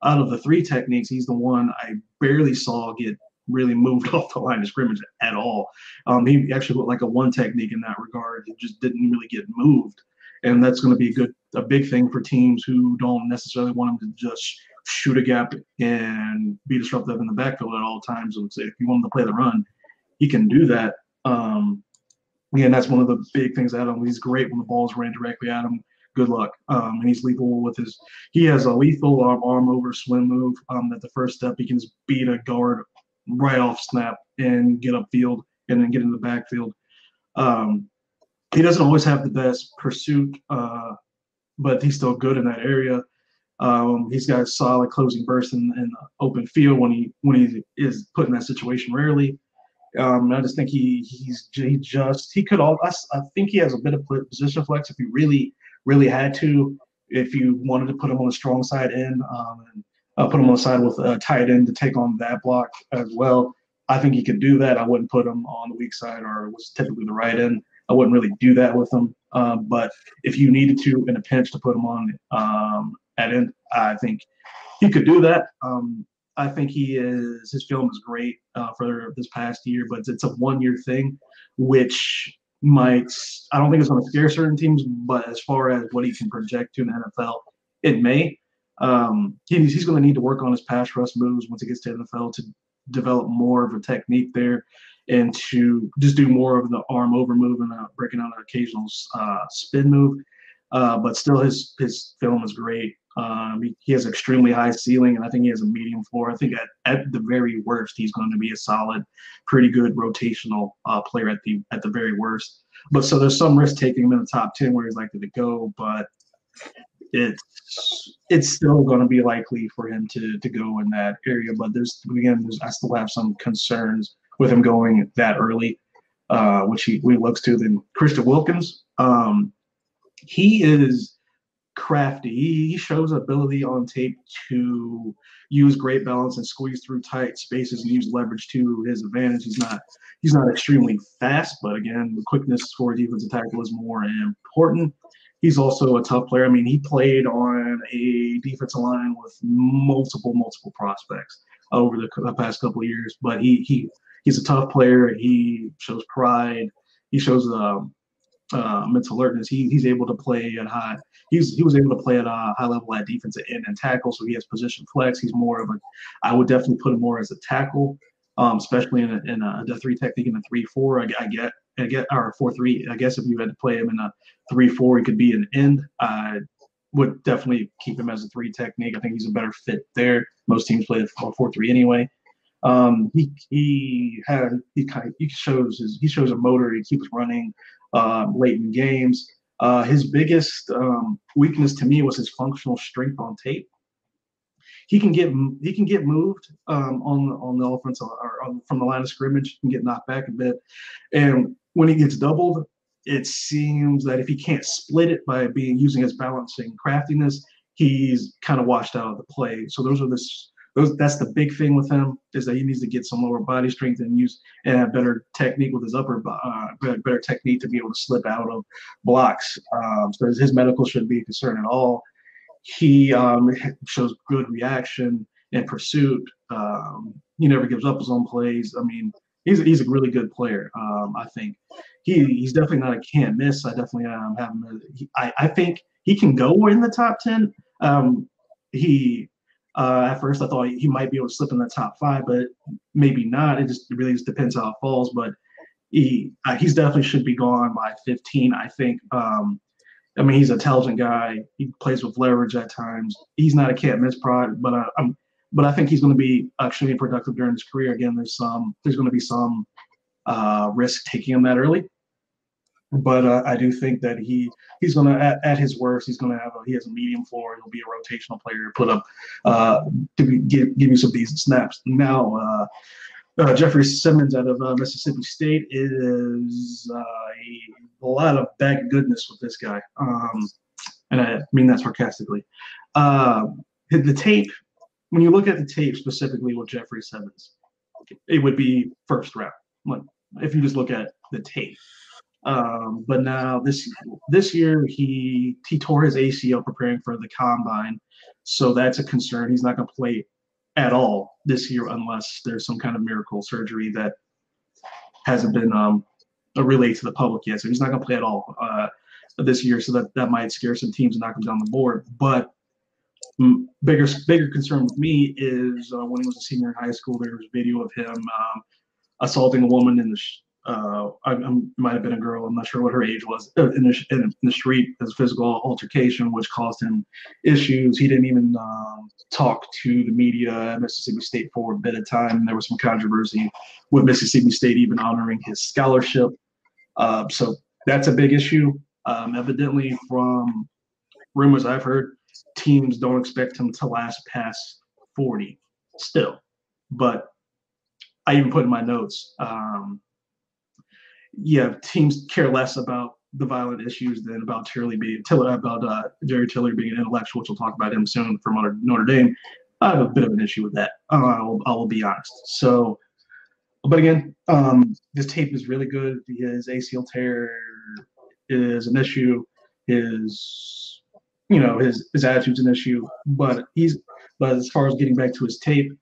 Out of the 3 techniques, he's the one I barely saw get really moved off the line of scrimmage at all. He actually looked like a 1 technique in that regard. He just didn't really get moved, and that's going to be a big thing for teams who don't necessarily want him to just shoot a gap and be disruptive in the backfield at all times. I would say if you want him to play the run, he can do that. And that's one of the big things at him. He's great when the ball's ran directly at him. Good luck. And he's lethal with he has a lethal arm over swim move. At the first step, he can just beat a guard right off snap and get upfield and then get in the backfield. He doesn't always have the best pursuit, but he's still good in that area. He's got a solid closing burst in the open field when he is put in that situation rarely. I just think he could all. I think he has a bit of position flex if he really had to. If you wanted to put him on the strong side end and put him on the side with a tight end to take on that block as well, I think he could do that. I wouldn't put him on the weak side or was typically the right end. I wouldn't really do that with him. But if you needed to in a pinch to put him on at end, I think he could do that. I think his film is great for this past year, but it's a 1 year thing, which I don't think it's going to scare certain teams, but as far as what he can project to in the NFL, it may. He's going to need to work on his pass rush moves once he gets to the NFL to develop more of a technique there and to just do more of the arm over move and breaking out an occasional spin move. But still, his film is great. He has extremely high ceiling, and I think he has a medium floor. I think at the very worst, he's going to be a solid, pretty good rotational player at the very worst. But so there's some risk taking him in the top 10 where he's likely to go, but it's still going to be likely for him to go in that area. But I still have some concerns with him going that early, which he looks to. Then Christian Wilkins, he is crafty. He shows ability on tape to use great balance and squeeze through tight spaces and use leverage to his advantage. He's not extremely fast, but again, the quickness for a defensive tackle is more important. He's also a tough player. I mean, he played on a defensive line with multiple prospects over the past couple of years, but he's a tough player. He shows pride. He shows mental alertness. He's able to play at high. He was able to play at a high level at defensive end and tackle. So he has position flex. He's more of I would definitely put him more as a tackle, especially in a 3 technique in a 3-4. I get or 4-3. I guess if you had to play him in a 3-4, he could be an end. I would definitely keep him as a 3 technique. I think he's a better fit there. Most teams play a 4-3 anyway. He shows a motor. He keeps running late in games. His biggest weakness to me was his functional strength on tape. He can get moved on the offensive or from the line of scrimmage. He can get knocked back a bit, and when he gets doubled, it seems that if he can't split it by using his balancing craftiness, he's kind of washed out of the play. So those are That's the big thing with him, is that he needs to get some lower body strength and have better technique with his better technique to be able to slip out of blocks. So his medical shouldn't be a concern at all. He shows good reaction and pursuit. He never gives up his own plays. I mean, he's a really good player. I think he's definitely not a can't miss. I definitely have him. I think he can go in the top 10. He At first I thought he might be able to slip in the top 5, but maybe not. It really just depends how it falls. But he's definitely should be gone by 15. I think. I mean, he's an intelligent guy. He plays with leverage at times. He's not a can't miss product, but I think he's going to be extremely productive during his career. Again, there's going to be some risk taking him that early, but I do think that he's going to at his worst he has a medium floor. He'll be a rotational player, put up to give you some decent snaps. Now, Jeffrey Simmons out of Mississippi State is a lot of bag of goodness with this guy, and I mean that sarcastically. The tape, when you look at the tape specifically with Jeffrey Simmons, it would be first round. Like, if you just look at the tape. But now this year he tore his ACL preparing for the combine, so that's a concern. He's not going to play at all this year unless there's some kind of miracle surgery that hasn't been relayed to the public yet. So he's not going to play at all this year. So that might scare some teams and knock him down the board. But bigger concern with me is when he was a senior in high school, there was video of him assaulting a woman in the might have been a girl. I'm not sure what her age was in the street as a physical altercation, which caused him issues. He didn't even talk to the media at Mississippi State for a bit of time. There was some controversy with Mississippi State even honoring his scholarship. So that's a big issue. Evidently, from rumors I've heard, teams don't expect him to last past 40 still. But I even put in my notes, teams care less about the violent issues than about Jerry Tillery being an intellectual, which we'll talk about him soon from Notre Dame. I have a bit of an issue with that. I will be honest. So, but again, this tape is really good. His ACL tear is an issue. His attitude's an issue. But as far as getting back to his tape,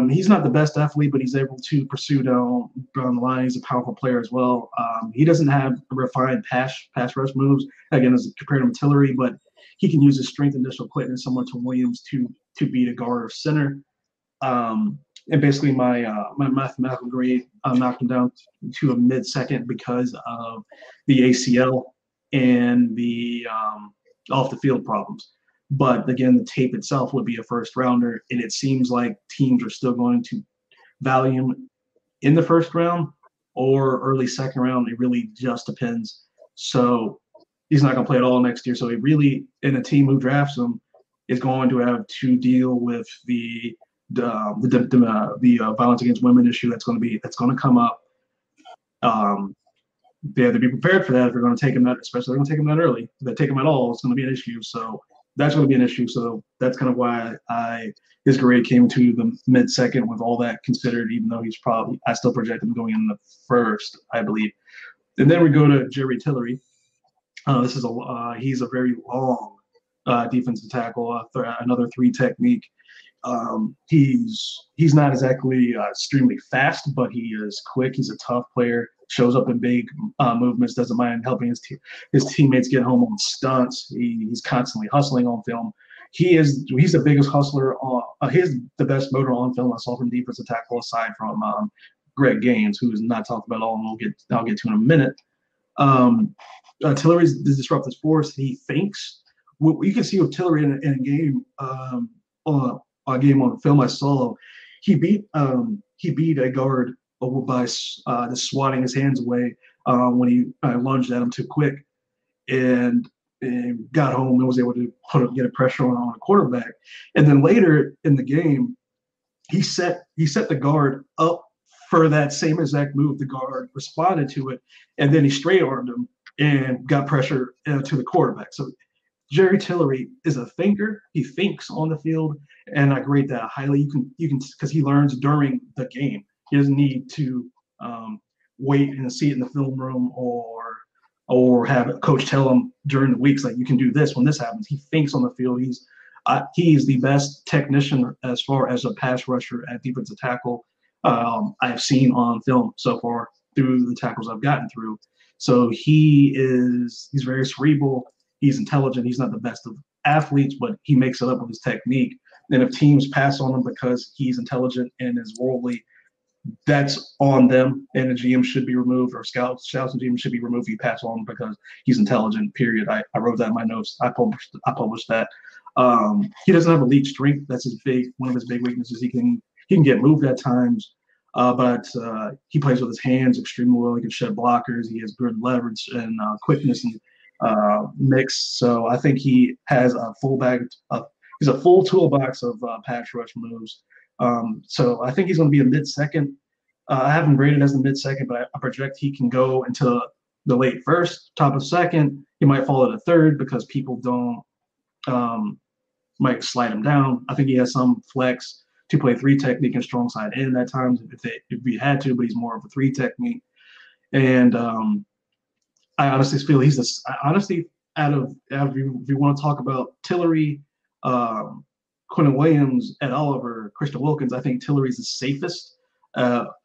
he's not the best athlete, but he's able to pursue down the line. He's a powerful player as well. He doesn't have refined pass rush moves, again, as compared to Tillery, but he can use his strength and initial quickness similar to Williams to beat a guard or center. And basically my mathematical grade knocked him down to a mid-second because of the ACL and the off the field problems. But again, the tape itself would be a first rounder, and it seems like teams are still going to value him in the first round or early second round. It really just depends. So he's not going to play at all next year. So he really, in a team who drafts him, is going to have to deal with the violence against women issue that's going to come up. They have to be prepared for that if they're going to take him that, especially if they're going to take him that early. If they take him at all, it's going to be an issue. So that's going to be an issue. So that's kind of why his grade came to the mid-second with all that considered, even though I still project him going in the first, I believe. And then we go to Jerry Tillery. He's a very long defensive tackle, another 3 technique. He's not exactly extremely fast, but he is quick. He's a tough player. Shows up in big movements. Doesn't mind helping his teammates get home on stunts. He's constantly hustling on film. He's the biggest hustler he has the best motor on film I saw from defensive tackle, aside from Greg Gaines, who is not talked about at all, and I'll get to in a minute. Tillery's the disruptive force. He thinks. What you can see with Tillery in a game on a game on film I saw, he beat a guard by just swatting his hands away when he lunged at him too quick, and got home and was able to get a pressure on a quarterback. And then later in the game, he set the guard up for that same exact move. The guard responded to it, and then he straight armed him and got pressure to the quarterback. So Jerry Tillery is a thinker. He thinks on the field, and I grade that highly. You can because he learns during the game. He doesn't need to wait and see it in the film room or have a coach tell him during the weeks like you can do this when this happens. He thinks on the field. He's the best technician as far as a pass rusher at defensive tackle I've seen on film so far through the tackles I've gotten through. So he's very cerebral. He's intelligent. He's not the best of athletes, but he makes it up with his technique. And if teams pass on him because he's intelligent and is worldly, that's on them. And the GM should be removed, or scouts and GM should be removed if you pass on him because he's intelligent. Period. I wrote that in my notes. I published that. He doesn't have elite strength. That's one of his big weaknesses. He can get moved at times. But he plays with his hands extremely well. He can shed blockers. He has good leverage and quickness and mix. So I think he has a full bag. He's a full toolbox of pass rush moves. So I think he's going to be a mid-second. I have him graded as a mid-second, but I project he can go into the late first, top of second. He might fall at a third because people don't might slide him down. I think he has some flex to play 3 technique and strong side in at times if we had to, but he's more of a 3 technique. And I honestly feel out of if you want to talk about Tillery, Quentin Williams, Ed Oliver, Christian Wilkins, I think Tillery's the safest,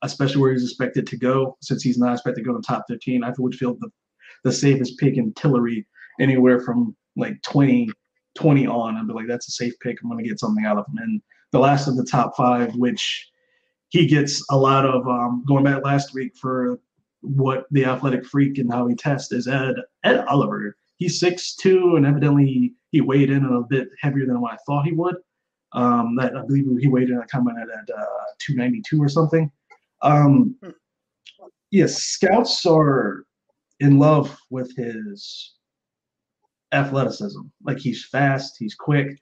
especially where he's expected to go. Since he's not expected to go in the top 15, I would feel the safest pick in Tillery anywhere from like 20 on. I'd be like, that's a safe pick. I'm going to get something out of him. And the last of the top 5, which he gets a lot of going back last week for what the athletic freak and how he tests is Ed Oliver. He's 6'2", and evidently he weighed in a bit heavier than what I thought he would. That I believe he weighed in at 292 or something. Yes, scouts are in love with his athleticism. Like, he's fast, he's quick,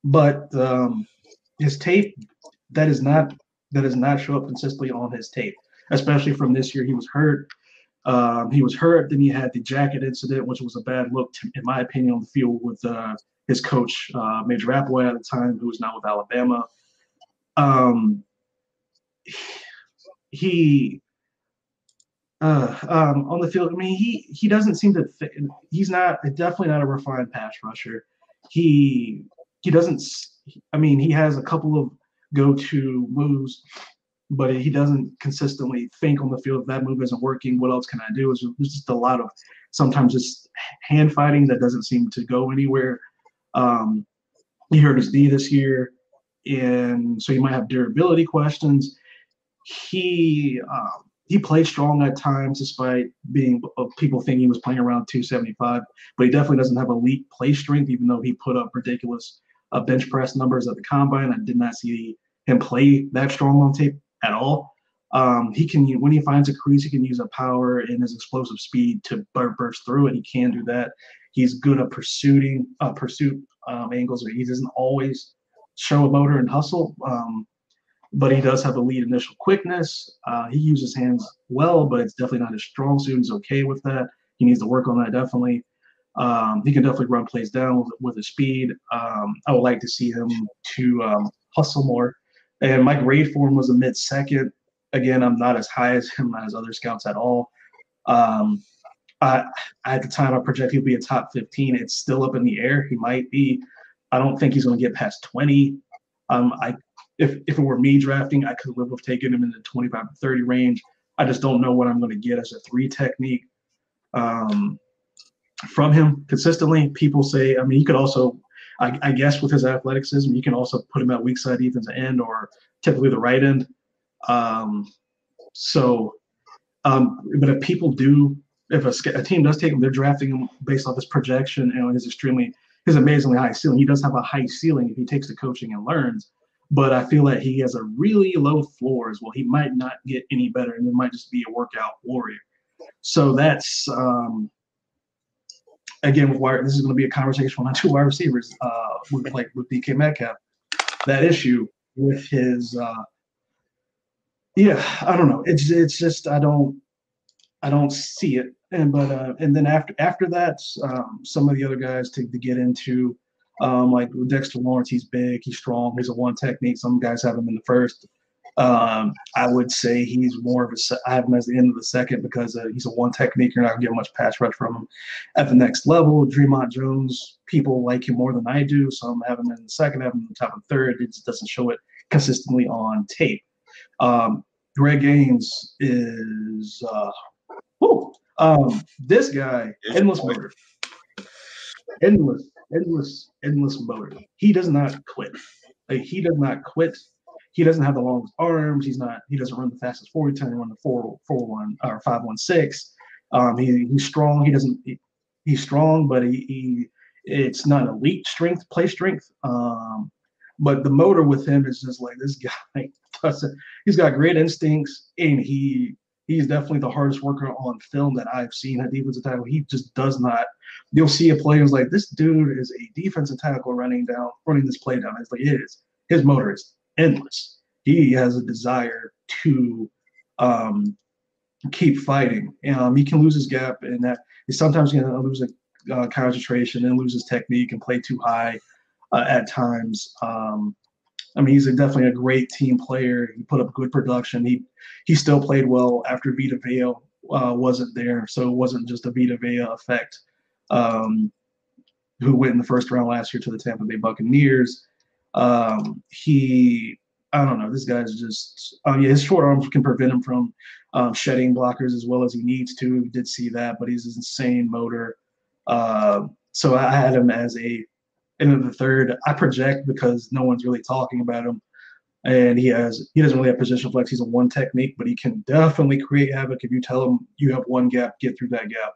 but his tape does not show up consistently on his tape, especially from this year. He was hurt. Then he had the jacket incident, which was a bad look, in my opinion, on the field with his coach, Major Applewhite at the time, who was now with Alabama. He on the field, I mean, he doesn't seem to fit. He's definitely not a refined pass rusher. He doesn't. I mean, he has a couple of go-to moves, but he doesn't consistently think on the field. If that move isn't working, what else can I do? There's just a lot of sometimes just hand fighting that doesn't seem to go anywhere. He hurt his knee this year, and so he might have durability questions. He played strong at times, despite being people thinking he was playing around 275. But he definitely doesn't have elite play strength, even though he put up ridiculous bench press numbers at the combine. I did not see him play that strong on tape at all. He can, when he finds a crease, he can use a power and his explosive speed to burst through it. He can do that. He's good at pursuit angles. He doesn't always show a motor and hustle, but he does have elite initial quickness. He uses hands well, but it's definitely not his strong suit. He's okay with that. He needs to work on that, definitely. He can definitely run plays down with his speed. I would like to see him to hustle more. And my grade for him was a mid-second. Again, I'm not as high as him as other scouts at all. At the time, I project he'll be a top 15. It's still up in the air. He might be. I don't think he's going to get past 20. If it were me drafting, I could live with taking him in the 25 to 30 range. I just don't know what I'm going to get as a 3 technique from him consistently. People say, I mean, he could also, I guess with his athleticism, you can also put him at weak side defensive end or typically the right end. But if people do, if a team does take him, they're drafting him based off his projection and his amazingly high ceiling. He does have a high ceiling if he takes the coaching and learns, but I feel that he has a really low floor as well. He might not get any better, and it might just be a workout warrior. So that's again this is going to be a conversation with my 2 wide receivers, with DK Metcalf. That issue with his, I don't know. It's just I don't see it. And then after that, some of the other guys to get into, like Dexter Lawrence, he's big, he's strong, he's a one technique. Some guys have him in the first. I would say he's more of a. I have him as the end of the second because he's a one technique. You're not gonna get much pass rush from him. At the next level, Dre'Mont Jones, people like him more than I do, so I'm having him in the second, having him in the top of third. It just doesn't show it consistently on tape. Greg Gaines is. This guy, endless motor, endless motor. He does not quit. Like he does not quit. He doesn't have the longest arms. He doesn't run the fastest 40 time. He run the 4.41 or 5.16. He's strong. He's strong, but it's not elite strength, play strength. But the motor with him is just like this guy. He's got great instincts, and he's definitely the hardest worker on film that I've seen at defensive tackle. He just does not. You'll see a player who's like, this dude is a defensive tackle running this play down. It's like it is. His motor is endless. He has a desire to keep fighting. He can lose his gap, and that he's sometimes going to lose a concentration and lose his technique and play too high at times. He's definitely a great team player. He put up good production. He still played well after Vita Vea wasn't there, so it wasn't just a Vita Vea effect. Who went in the first round last year to the Tampa Bay Buccaneers. I don't know. This guy's just his short arms can prevent him from shedding blockers as well as he needs to. We did see that, but he's an insane motor. So I had him as a end of the third. I project because no one's really talking about him, and he doesn't really have position flex. He's a one technique, but he can definitely create havoc if you tell him you have one gap, get through that gap.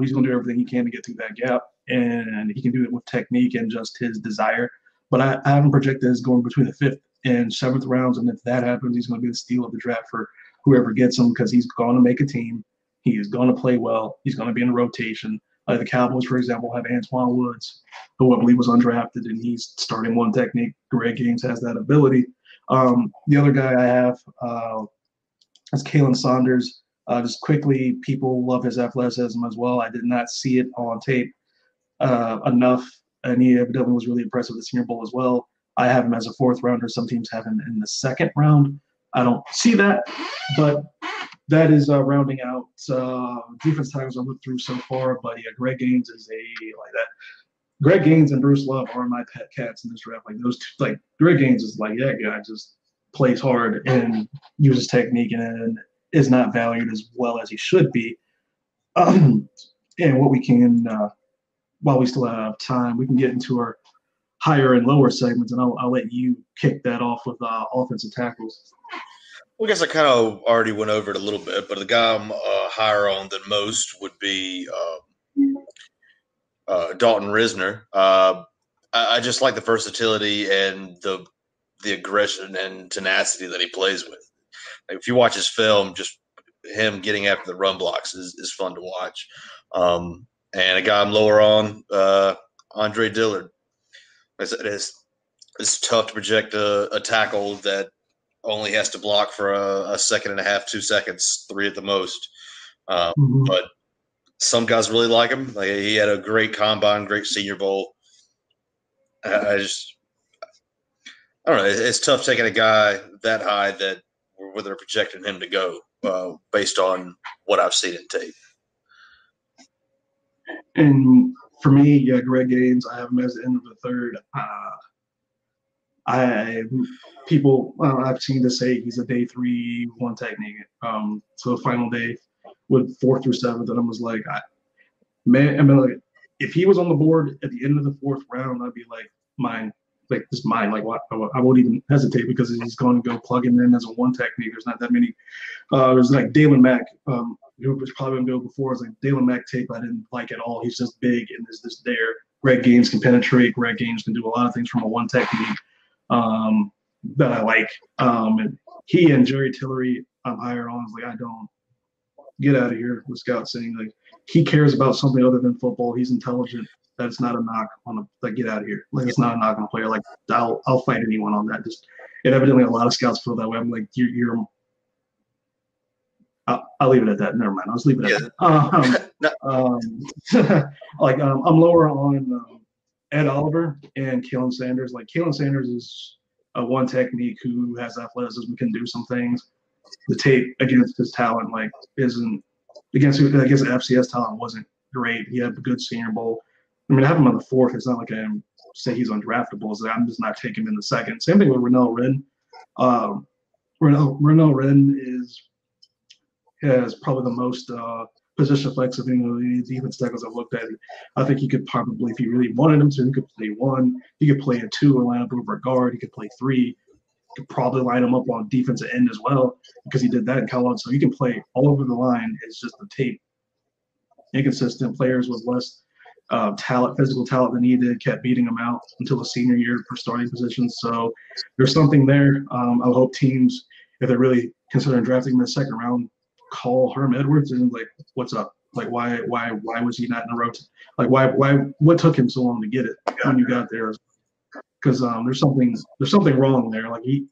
He's going to do everything he can to get through that gap, and he can do it with technique and just his desire. But I have him projected as going between the 5th and 7th rounds, and if that happens, he's going to be the steal of the draft for whoever gets him because he's going to make a team. He is going to play well. He's going to be in a rotation. The Cowboys, for example, have Antoine Woods, who I believe was undrafted, and he's starting one technique. Greg Gaines has that ability. The other guy I have is Kalen Saunders. Just quickly, people love his athleticism as well. I did not see it on tape enough, and he evidently was really impressive at the Senior Bowl as well. I have him as a 4th rounder. Some teams have him in the 2nd round. I don't see that, but that is rounding out defense tackles I've looked through so far. But yeah, Greg Gaines is like that. Greg Gaines and Bruce Love are my pet cats in this draft. Like those two, like Greg Gaines is like that guy just plays hard and uses technique and is not valued as well as he should be. And what we can, while we still have time, we can get into our higher and lower segments, and I'll let you kick that off with offensive tackles. Well, I guess I kind of already went over it a little bit, but the guy I'm higher on than most would be Dalton Risner. I just like the versatility and the aggression and tenacity that he plays with. Like, if you watch his film, just him getting after the run blocks is fun to watch. And a guy I'm lower on, Andre Dillard. Like I said, it's tough to project a tackle that only has to block for a second and a half, 2 seconds, 3 at the most. But some guys really like him. Like, he had a great combine, great Senior Bowl. I don't know. It's tough taking a guy that high that where they're projecting him to go based on what I've seen in tape. And for me, yeah, Greg Gaines, I have him as the end of the 3rd. I've seen to say he's a day 3 one technique. So the final day with 4th through 7th, and I was like, like, if he was on the board at the end of the 4th round, I'd be like, mine. Like, this mine. Like, what? I won't even hesitate because he's going to go plug him in as a one technique. There's not that many. There's like Dalen Mack, who was probably going to go before. It's like Dalen Mack tape I didn't like at all. He's just big and there's this there. Greg Gaines can penetrate. Greg Gaines can do a lot of things from a one technique that I like. And he and Jerry Tillery, I'm higher on. Like, I don't get out of here with Scott saying, like, he cares about something other than football. He's intelligent. That's not a knock on a, like, get out of here. Like, it's not a knock on a player. Like, I'll fight anyone on that. Just, and evidently a lot of scouts feel that way. I'm like, you're I'll leave it at that. Never mind. I'll just leave it at that. No. I'm lower on Ed Oliver and Kalen Sanders. Like Kalen Sanders is a one technique who has athleticism, can do some things. The tape against his talent isn't against the FCS talent wasn't great. He had a good Senior Bowl. I mean, I have him on the 4th. It's not like I say he's undraftable. So I'm just not taking him in the 2nd. Same thing with Renell Wren. Renell Wren has probably the most position flex of any of the defense tackles I've looked at. I think he could probably, if he really wanted him to, he could play 1. He could play a 2 and line up over a guard. He could play 3. He could probably line him up on defensive end as well because he did that in college. So he can play all over the line. It's just the tape. Inconsistent players with less physical talent than he did, kept beating him out until the senior year for starting positions. So there's something there. I hope teams, if they're really considering drafting him in the 2nd round, call Herm Edwards and what's up? Why was he not in a row? What took him so long to get it when you got there? Because there's something wrong there. Like he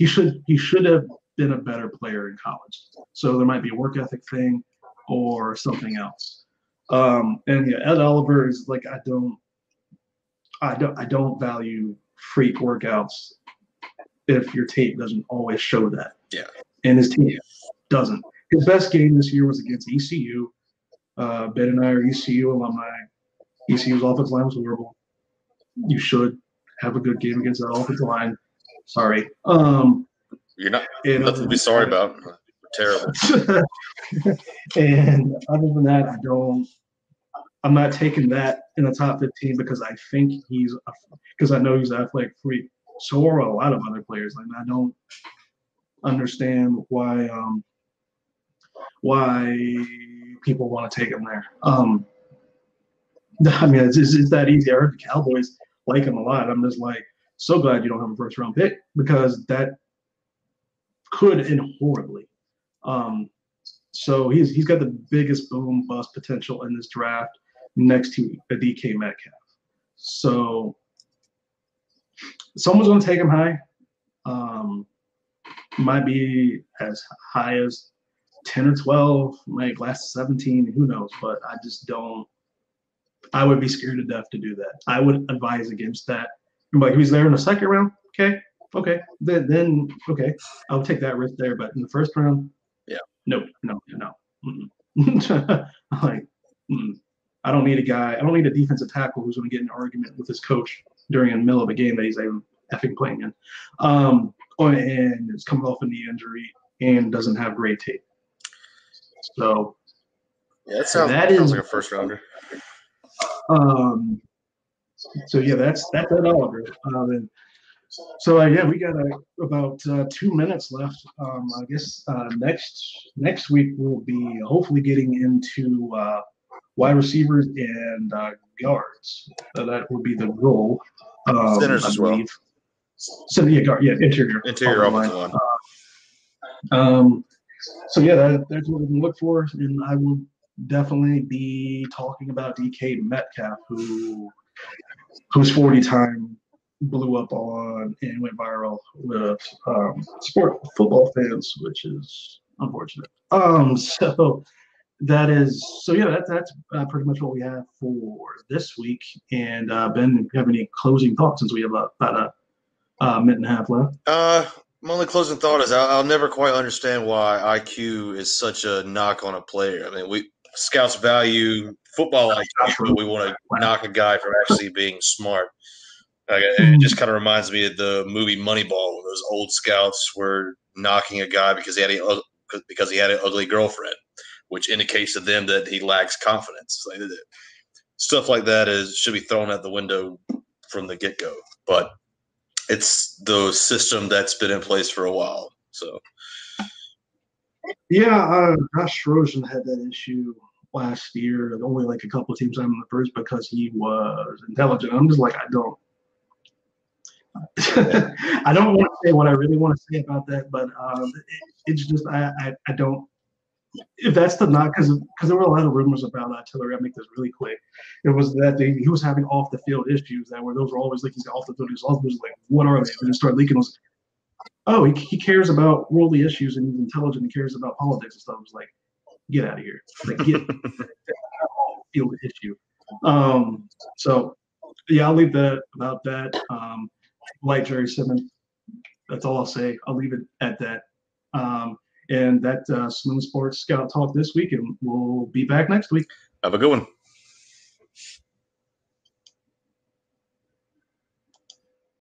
should have been a better player in college. So there might be a work ethic thing or something else. And yeah, Ed Oliver is I don't value freak workouts if your tape doesn't always show that. Yeah. And his tape doesn't. His best game this year was against ECU. Ben and I are ECU alumni. ECU's offensive line was horrible. You should have a good game against that offensive line. Sorry. You're not nothing to be sorry about. Terrible. And other than that, I'm not taking that in the top 15 because I think because I know he's an athletic freak. So are a lot of other players. I don't understand why people want to take him there. I mean, it's that easy. I heard the Cowboys like him a lot. I'm just so glad you don't have a 1st round pick because that could end horribly. So he's got the biggest boom bust potential in this draft next to a DK Metcalf. So someone's going to take him high. Might be as high as 10 or 12, might last 17, who knows? But I just don't. I would be scared to death to do that. I would advise against that. If he's there in the 2nd round, okay, then okay, I'll take that risk there. But in the 1st round, yeah, no. I don't need a guy. I don't need a defensive tackle who's going to get in an argument with his coach during the middle of a game that he's even effing playing in, and is coming off a knee injury and doesn't have great tape. So yeah, that sounds like a 1st rounder. So yeah, that's Ed Oliver. So yeah, we got about 2 minutes left. I guess next week we'll be hopefully getting into wide receivers and guards. That will be the goal. Centers as well. So interior offensive line. So yeah, that's what we can look for, and I will definitely be talking about DK Metcalf, whose 40 time blew up on and went viral with football fans, which is unfortunate. That's pretty much what we have for this week. And Ben, do you have any closing thoughts since we have about a minute and a half left? My only closing thought is I'll never quite understand why IQ is such a knock on a player. I mean, scouts value football IQ, but we want to knock a guy for actually being smart. It just kind of reminds me of the movie Moneyball, when those old scouts were knocking a guy because he had an ugly girlfriend, which indicates to them that he lacks confidence. Stuff like that should be thrown out the window from the get-go. But it's the system that's been in place for a while. So, yeah, Josh Rosen had that issue last year. Only a couple of teams on the first because he was intelligent. I'm just I don't want to say what I really want to say about that, but it's just I don't. If that's the knock, because there were a lot of rumors about Tiller. I'll make this really quick. It was that he was having off the field issues those were always he's off the field. He's off the field. What are they? And it started leaking. oh, he cares about worldly issues and he's intelligent and cares about politics and stuff. I was like, get out of here. Like, get feel the issue. So yeah, I'll leave that about that. Like Jerry Simmons, that's all I'll say. I'll leave it at that. And that Saloon Sports Scout Talk this week, and we'll be back next week. Have a good one.